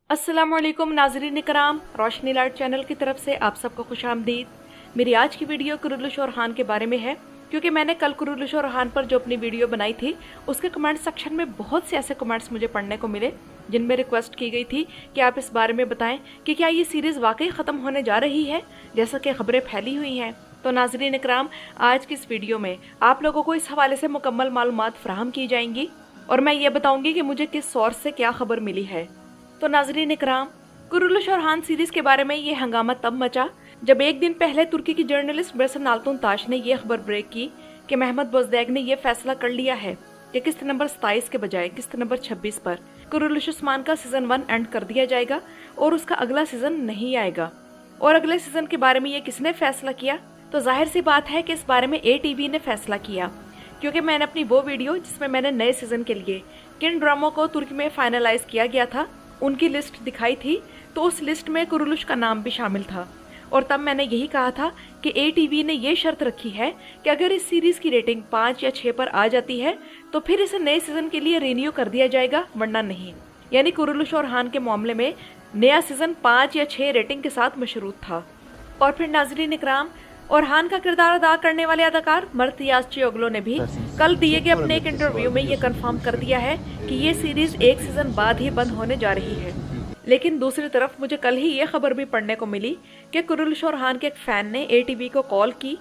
अस्सलामुअलैकुम नाज़रीन कराम, रोशनी लाइट चैनल की तरफ से आप सबको खुशामदीद। मेरी आज की वीडियो कुरुल्लुश और हान के बारे में है, क्योंकि मैंने कल कुरुल्लुश और हान पर जो अपनी वीडियो बनाई थी उसके कमेंट सेक्शन में बहुत से ऐसे कमेंट्स मुझे पढ़ने को मिले जिनमें रिक्वेस्ट की गई थी कि आप इस बारे में बताएं कि क्या ये सीरीज़ वाकई ख़त्म होने जा रही है जैसा कि खबरें फैली हुई हैं। तो नाज़रीन इकराम, आज की इस वीडियो में आप लोगों को इस हवाले से मुकम्मल मालूमात फराहम की जाएंगी और मैं ये बताऊंगी कि मुझे किस सोर्स से क्या खबर मिली है। तो नाज़रीन इकराम, कुरुल्लुश और हान सीरीज के बारे में ये हंगामा तब मचा जब एक दिन पहले तुर्की की जर्नलिस्ट बेसन आल्तुन ताश ने यह खबर ब्रेक की कि महमद बोज़दैग ने यह फैसला कर लिया है कि किस्त नंबर 27 के बजाय किस्त नंबर 26 पर कुरुल्लुश उस्मान का सीजन 1 एंड कर दिया जाएगा और उसका अगला सीजन नहीं आएगा। और अगले सीजन के बारे में ये किसने फैसला किया? तो जाहिर सी बात है कि इस बारे में ATV ने फैसला किया, क्योंकि मैंने अपनी वो वीडियो जिसमें मैंने नए सीजन के लिए किन ड्रामों को तुर्की में फाइनलाइज किया गया था उनकी लिस्ट दिखाई थी, तो उस लिस्ट में कुरुल्लुश का नाम भी शामिल था। और तब मैंने यही कहा था कि ATV ने ये शर्त रखी है कि अगर इस सीरीज की रेटिंग 5 या 6 पर आ जाती है तो फिर इसे नए सीजन के लिए रिन्यू कर दिया जाएगा, वरना नहीं। यानी कुरुल्लुश और हान के मामले में नया सीजन 5 या 6 रेटिंग के साथ मशरूत था। और फिर नाज़रीन इकराम, और हान का किरदार अदा करने वाले अदाकार मर्तियाज चियोगलो ने भी कल दिए गए अपने एक इंटरव्यू में ये कंफर्म कर दिया है कि ये सीरीज एक सीजन बाद ही बंद होने जा रही है। लेकिन दूसरी तरफ मुझे कल ही ये खबर भी पढ़ने को मिली कि कुरुल्लुश और हान के एक फैन ने ATV को कॉल की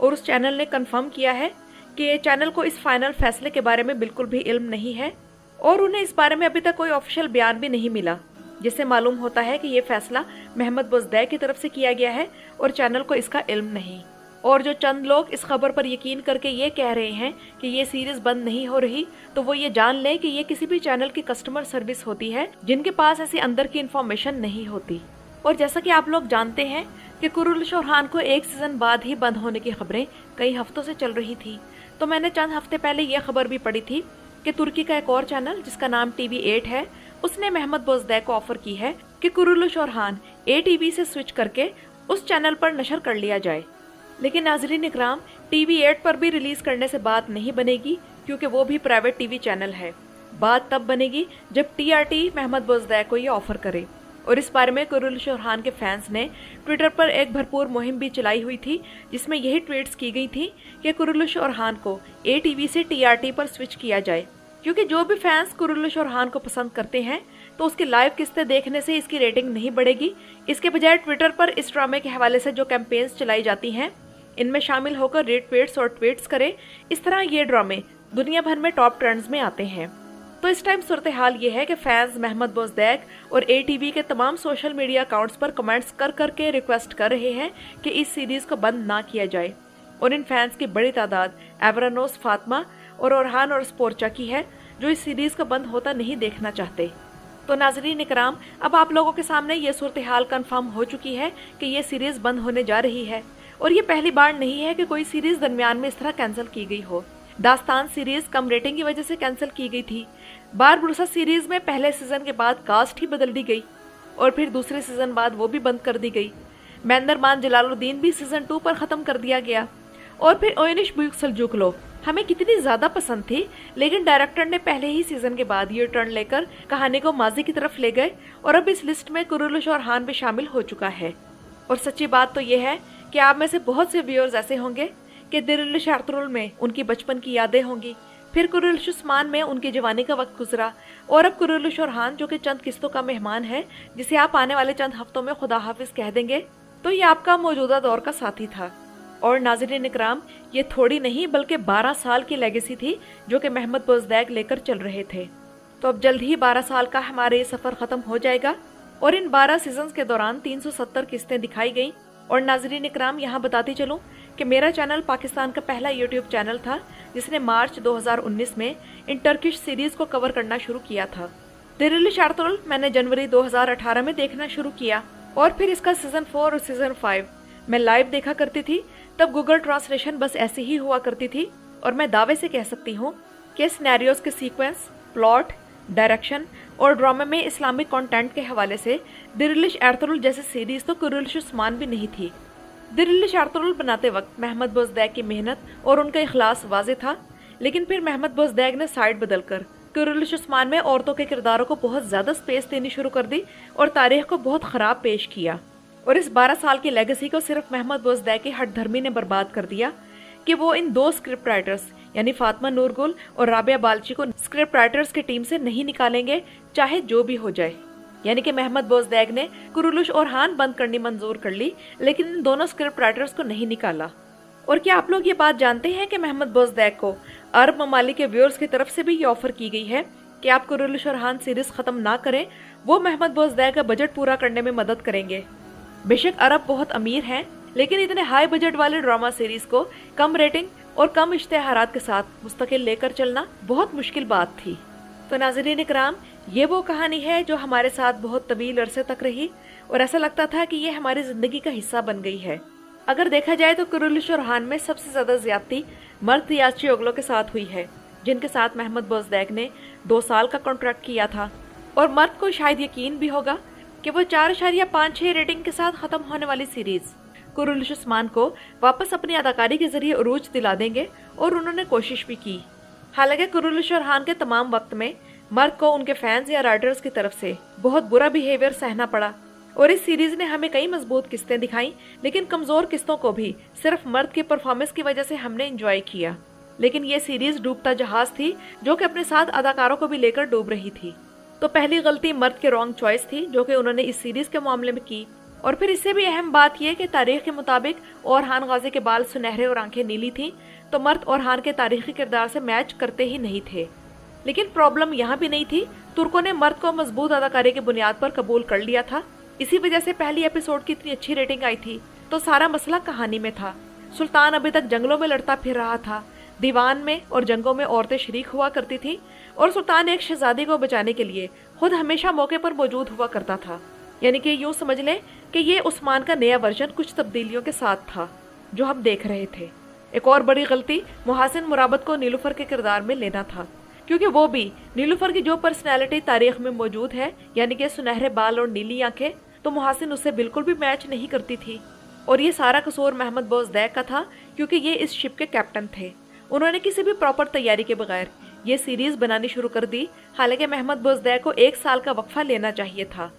और उस चैनल ने कंफर्म किया है कि चैनल को इस फाइनल फैसले के बारे में बिल्कुल भी इल्म नहीं है और उन्हें इस बारे में अभी तक कोई ऑफिशियल बयान भी नहीं मिला, जिससे मालूम होता है कि ये फैसला महमद बोज़दैग की तरफ से किया गया है और चैनल को इसका इल्म नहीं। और जो चंद लोग इस खबर पर यकीन करके ये कह रहे हैं कि ये सीरीज बंद नहीं हो रही, तो वो ये जान लें कि ये किसी भी चैनल की कस्टमर सर्विस होती है जिनके पास ऐसी अंदर की इन्फॉर्मेशन नहीं होती। और जैसा कि आप लोग जानते हैं कि कुरुल्लुश और हान को एक सीजन बाद ही बंद होने की खबरें कई हफ्तों से चल रही थी, तो मैंने चंद हफ्ते पहले ये खबर भी पढ़ी थी कि तुर्की का एक और चैनल जिसका नाम TV8 है, उसने महमद बोज़दैग को ऑफर की है कि कुरुल्लुश और हान ATV से स्विच करके उस चैनल पर नशर कर लिया जाए। लेकिन नाज़रीन इकराम, TV8 पर भी रिलीज करने से बात नहीं बनेगी, क्योंकि वो भी प्राइवेट टीवी चैनल है। बात तब बनेगी जब TRT महमद बोज़दैग को ये ऑफर करे। और इस बारे में कुरुल्लुश और हान के फैंस ने ट्विटर पर एक भरपूर मुहिम भी चलाई हुई थी, जिसमें यही ट्वीट्स की गई थी कि कुरुल्लुश और हान को ATV से TRT पर स्विच किया जाए, क्योंकि जो भी फैंस कुरुल्लुश और हान को पसंद करते हैं तो उसकी लाइव किस्तें देखने से इसकी रेटिंग नहीं बढ़ेगी। इसके बजाय ट्विटर पर इस ड्रामे के हवाले से जो कैंपेन्स चलाई जाती हैं, इनमें शामिल होकर रीट्वीट्स और ट्वीट्स करें। इस तरह ये ड्रामे दुनिया भर में टॉप ट्रेंड्स में आते हैं। तो इस टाइम सूरत हाल ये है कि फैंस महमद बोज़दैग और ATV के तमाम सोशल मीडिया अकाउंट्स पर कमेंट्स कर करके रिक्वेस्ट कर रहे हैं कि इस सीरीज को बंद ना किया जाए। और इन फैंस की बड़ी तादाद एवरानोस, फातिमा और ओरहान और स्पोर्चा की है, जो इस सीरीज को बंद होता नहीं देखना चाहते। तो नाज़रीन इकराम, अब आप लोगों के सामने ये सूरत हाल कन्फर्म हो चुकी है कि ये सीरीज बंद होने जा रही है। और ये पहली बार नहीं है कि कोई सीरीज दरमियान में इस तरह कैंसिल की गई हो। दास्तान सीरीज कम रेटिंग की वजह से कैंसिल की गई थी। बारबुरसा सीरीज में पहले सीजन के बाद कास्ट ही बदल दी गई और फिर दूसरे सीजन बाद वो भी बंद कर दी गई। मैंदरमान जलालुद्दीन भी सीजन 2 पर खत्म कर दिया गया। और फिर ओयनिश बुयुक सल्जूकलो हमें कितनी ज्यादा पसंद थी, लेकिन डायरेक्टर ने पहले ही सीजन के बाद ये टर्न लेकर कहानी को माजी की तरफ ले गए और अब इस लिस्ट में कुरुल्लुश और हान भी शामिल हो चुका है। और सच्ची बात तो ये है कि आप में से बहुत से व्यूअर्स ऐसे होंगे कि दिरिल्लिश एर्तुगरुल में उनकी बचपन की यादें होंगी, फिर कुरुल्लुश उस्मान में उनकी जवानी का वक्त गुजरा, और अब कुरुल्लुश और हान जो कि चंद किस्तों का मेहमान है, जिसे आप आने वाले चंद हफ्तों में खुदा हाफिज कह देंगे, तो ये आपका मौजूदा दौर का साथी था। और नाज़रीन इकराम, ये थोड़ी नहीं बल्कि 12 साल की लेगेसी थी जो कि महमद बोज़दैग लेकर चल रहे थे। तो अब जल्द ही 12 साल का हमारे ये सफ़र ख़त्म हो जाएगा और इन 12 सीजन्स के दौरान 370 किस्तें दिखाई गईं। और नाज़रीन इकराम, यहाँ बताती चलूँ कि मेरा चैनल पाकिस्तान का पहला YouTube चैनल था जिसने मार्च 2019 में इन टर्किश सीरीज को कवर करना शुरू किया था। दिरिल्लिश एर्तुगरुल मैंने जनवरी 2018 में देखना शुरू किया और फिर इसका सीजन 4 और सीजन 5 मैं लाइव देखा करती थी। तब गूगल ट्रांसलेशन बस ऐसी ही हुआ करती थी और मैं दावे से कह सकती हूँ कि सिनेरियोज के सीक्वेंस, प्लॉट, डायरेक्शन और ड्रामे में इस्लामिक कंटेंट के हवाले से दिरिल्लिश एर्तुगरुल जैसी सीरीज तो कुरुल्लुश उस्मान भी नहीं थी। दिरिल्लिश एर्तुगरुल बनाते वक्त महमद बोज़दैग की मेहनत और उनका इखलास वाज़े था, लेकिन फिर महमद बोज़दैग ने साइड बदलकर कुरुलुश उस्मान में औरतों के किरदारों को बहुत ज्यादा स्पेस देनी शुरू कर दी और तारीख को बहुत खराब पेश किया। और इस 12 साल की लेगेसी को सिर्फ महमद बोजदैक की हठधर्मी ने बर्बाद कर दिया कि वो इन 2 स्क्रिप्ट राइटर्स यानी फातिमा नूर गुल और राबिया बाल्ची को स्क्रिप्ट राइटर्स की टीम से नहीं निकालेंगे, चाहे जो भी हो जाए। यानी कि महमद बोजदैक ने कुरुलुश और हान बंद करनी मंजूर कर ली, लेकिन इन दोनों स्क्रिप्ट राइटर्स को नहीं निकाला। और क्या आप लोग ये बात जानते हैं कि महमद बोजदैक को अरब ममालिक के व्यूअर्स की तरफ से भी ये ऑफर की गई है कि आप कुरुलुश और हान सीरीज खत्म ना करें, वो महमद बोजदैक का बजट पूरा करने में मदद करेंगे। बेशक अरब बहुत अमीर हैं, लेकिन इतने हाई बजट वाले ड्रामा सीरीज को कम रेटिंग और कम इश्तेहारात के साथ मुस्तकिल लेकर चलना बहुत मुश्किल बात थी। तो नाज़रीन इकराम, ये वो कहानी है जो हमारे साथ बहुत तवील अरसे तक रही और ऐसा लगता था कि ये हमारी जिंदगी का हिस्सा बन गई है। अगर देखा जाए तो कुरुलुश और हान में सबसे ज्यादा ज्यादती मर्द रियाज़ चोगलो के साथ हुई है, जिनके साथ महमद बोजदैक ने 2 साल का कॉन्ट्रैक्ट किया था। और मर्द को शायद यकीन भी होगा कि वो 4.56 रेटिंग के साथ खत्म होने वाली सीरीज कुरुलुश उस्मान को वापस अपनी अदाकारी के जरिए उरूज दिला देंगे, और उन्होंने कोशिश भी की। हालांकि कुरुलुश और हान के तमाम वक्त में मर्द को उनके फैंस या राइटर्स की तरफ से बहुत बुरा बिहेवियर सहना पड़ा, और इस सीरीज ने हमें कई मजबूत किस्तें दिखाई, लेकिन कमजोर किस्तों को भी सिर्फ मर्द की परफॉर्मेंस की वजह से हमने एंजॉय किया। लेकिन ये सीरीज डूबता जहाज थी जो कि अपने साथ अदाकारों को भी लेकर डूब रही थी। तो पहली गलती मर्द के रॉन्ग चॉइस थी जो कि उन्होंने इस सीरीज के मामले में की। और फिर इससे भी अहम बात यह कि तारीख के मुताबिक ओरहान गाजी के बाल सुनहरे और आंखें नीली थीं, तो मर्द ओरहान के तारीखी किरदार से मैच करते ही नहीं थे। लेकिन प्रॉब्लम यहाँ भी नहीं थी, तुर्कों ने मर्द को मजबूत अदाकारी की बुनियाद पर कबूल कर लिया था। इसी वजह से पहली एपिसोड की इतनी अच्छी रेटिंग आई थी। तो सारा मसला कहानी में था। सुल्तान अभी तक जंगलों में लड़ता फिर रहा था, दीवान में और जंगों में औरतें शरीक हुआ करती थी, और सुल्तान एक शहजादी को बचाने के लिए खुद हमेशा मौके पर मौजूद हुआ करता था। यानी कि यूं समझ लें कि ये उस्मान का नया वर्जन कुछ तब्दीलियों के साथ था जो हम देख रहे थे। एक और बड़ी गलती मुहासिन मुराबत को नीलूफर के किरदार में लेना था, क्योंकि वो भी नीलूफर की जो पर्सनैलिटी तारीख में मौजूद है, यानी कि सुनहरे बाल और नीली आंखें, तो मुहासिन उससे बिल्कुल भी मैच नहीं करती थी। और ये सारा कसूर महमद बोजदैक का था, क्योंकि ये इस शिप के कैप्टन थे। उन्होंने किसी भी प्रॉपर तैयारी के बगैर ये सीरीज बनानी शुरू कर दी। हालांकि महमद बोजदैक को 1 साल का वक्फा लेना चाहिए था।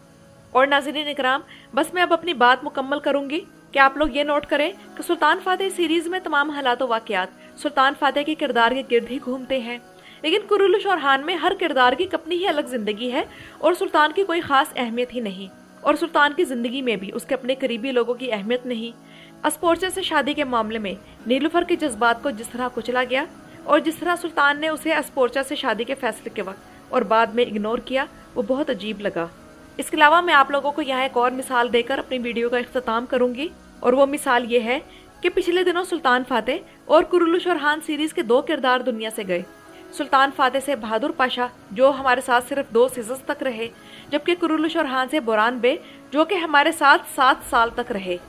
और नाज़रीन इकराम, बस मैं अब अपनी बात मुकम्मल करूंगी कि आप लोग ये नोट करें कि सुल्तान फातेह सीरीज में तमाम हालात वाक़यात सुल्तान फातेह के किरदार के गिर्द ही घूमते हैं, लेकिन कुरुलुश और हान में हर किरदार की अपनी ही अलग जिंदगी है और सुल्तान की कोई खास अहमियत ही नहीं। और सुल्तान की जिंदगी में भी उसके अपने करीबी लोगों की अहमियत नहीं। अस्पोर्चा से शादी के मामले में नीलूफर के जज्बात को जिस तरह कुचला गया, और जिस तरह सुल्तान ने उसे अस्पोर्चा से शादी के फैसले के वक्त और बाद में इग्नोर किया, वो बहुत अजीब लगा। इसके अलावा मैं आप लोगों को यहाँ एक और मिसाल देकर अपनी वीडियो का इख्तिताम करूंगी, और वो मिसाल ये है कि पिछले दिनों सुल्तान फातेह और कुरुलुश और हान सीरीज के 2 किरदार दुनिया से गए। सुल्तान फातेह से बहादुर पाशा, जो हमारे साथ सिर्फ 2 सीजन्स तक रहे, जबकि कुरुलुश और हान से बोरान बे, जो कि हमारे साथ 7 साल तक रहे,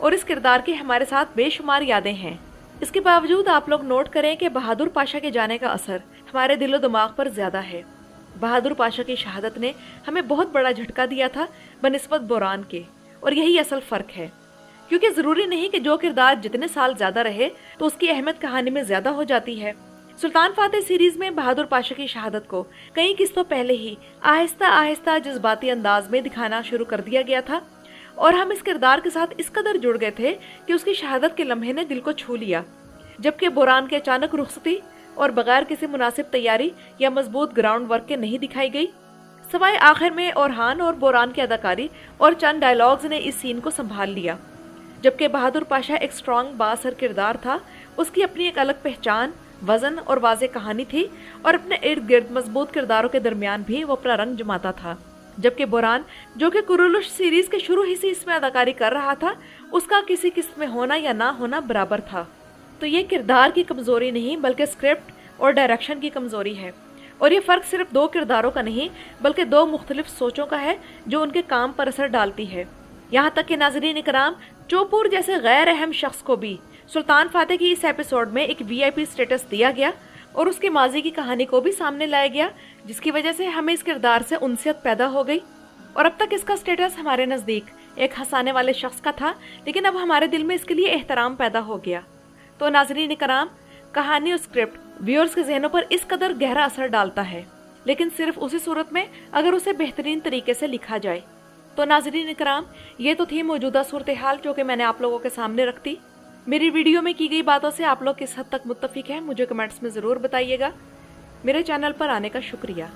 और इस किरदार की हमारे साथ बेशुमार यादें हैं। इसके बावजूद आप लोग नोट करें कि बहादुर पाशा के जाने का असर हमारे दिलो दिमाग पर ज्यादा है। बहादुर पाशा की शहादत ने हमें बहुत बड़ा झटका दिया था बनिस्बत बोरान के, और यही असल फर्क है। क्योंकि जरूरी नहीं कि जो किरदार जितने साल ज्यादा रहे तो उसकी अहमियत कहानी में ज्यादा हो जाती है। सुल्तान फातेह सीरीज में बहादुर पाशा की शहादत को कई किस्तों पहले ही आहिस्ता आहिस्ता जज्बाती अंदाज में दिखाना शुरू कर दिया गया था, और हम इस किरदार के साथ इस कदर जुड़ गए थे कि उसकी शहादत के लम्हे ने दिल को छू लिया। जबकि बोरान के अचानक रुखसती और बगैर किसी मुनासिब तैयारी या मजबूत ग्राउंड वर्क के नहीं दिखाई गई, सवाए आखिर में ओरहान और बोरान की अदाकारी और चंद डायलॉग्स ने इस सीन को संभाल लिया। जबकि बहादुर पाशा एक स्ट्रॉन्ग बासर किरदार था, उसकी अपनी एक अलग पहचान, वजन और वाज़ेह कहानी थी, और अपने इर्द गिर्द मजबूत किरदारों के दरमियान भी वो अपना रंग जमाता था। जबकि बोरान, जो कि कुरुलुश सीरीज के शुरू ही से इसमें अदाकारी कर रहा था, उसका किसी किस्त में होना या ना होना बराबर था। तो ये किरदार की कमजोरी नहीं बल्कि स्क्रिप्ट और डायरेक्शन की कमजोरी है। और ये फर्क सिर्फ 2 किरदारों का नहीं बल्कि 2 मुख्तलिफ सोचों का है जो उनके काम पर असर डालती है। यहाँ तक कि नाज़रीन इकराम, चोपुर जैसे गैर अहम शख्स को भी सुल्तान फातेह की इस एपिसोड में एक VIP स्टेटस दिया गया और उसकी माजी की कहानी को भी सामने लाया गया, जिसकी वजह से हमें इस किरदार से उनसियत पैदा हो गई। और अब तक इसका स्टेटस हमारे नज़दीक एक हंसाने वाले शख्स का था, लेकिन अब हमारे दिल में इसके लिए एहतराम पैदा हो गया। तो नाज़रीन इकराम, कहानी और स्क्रिप्ट व्यूअर्स के जहनों पर इस कदर गहरा असर डालता है लेकिन सिर्फ उसी सूरत में अगर उसे बेहतरीन तरीके से लिखा जाए। तो नाज़रीन इकराम, ये तो थी मौजूदा सूरत हाल जो कि मैंने आप लोगों के सामने रख दी। मेरी वीडियो में की गई बातों से आप लोग किस हद तक मुत्तफिक हैं मुझे कमेंट्स में ज़रूर बताइएगा। मेरे चैनल पर आने का शुक्रिया।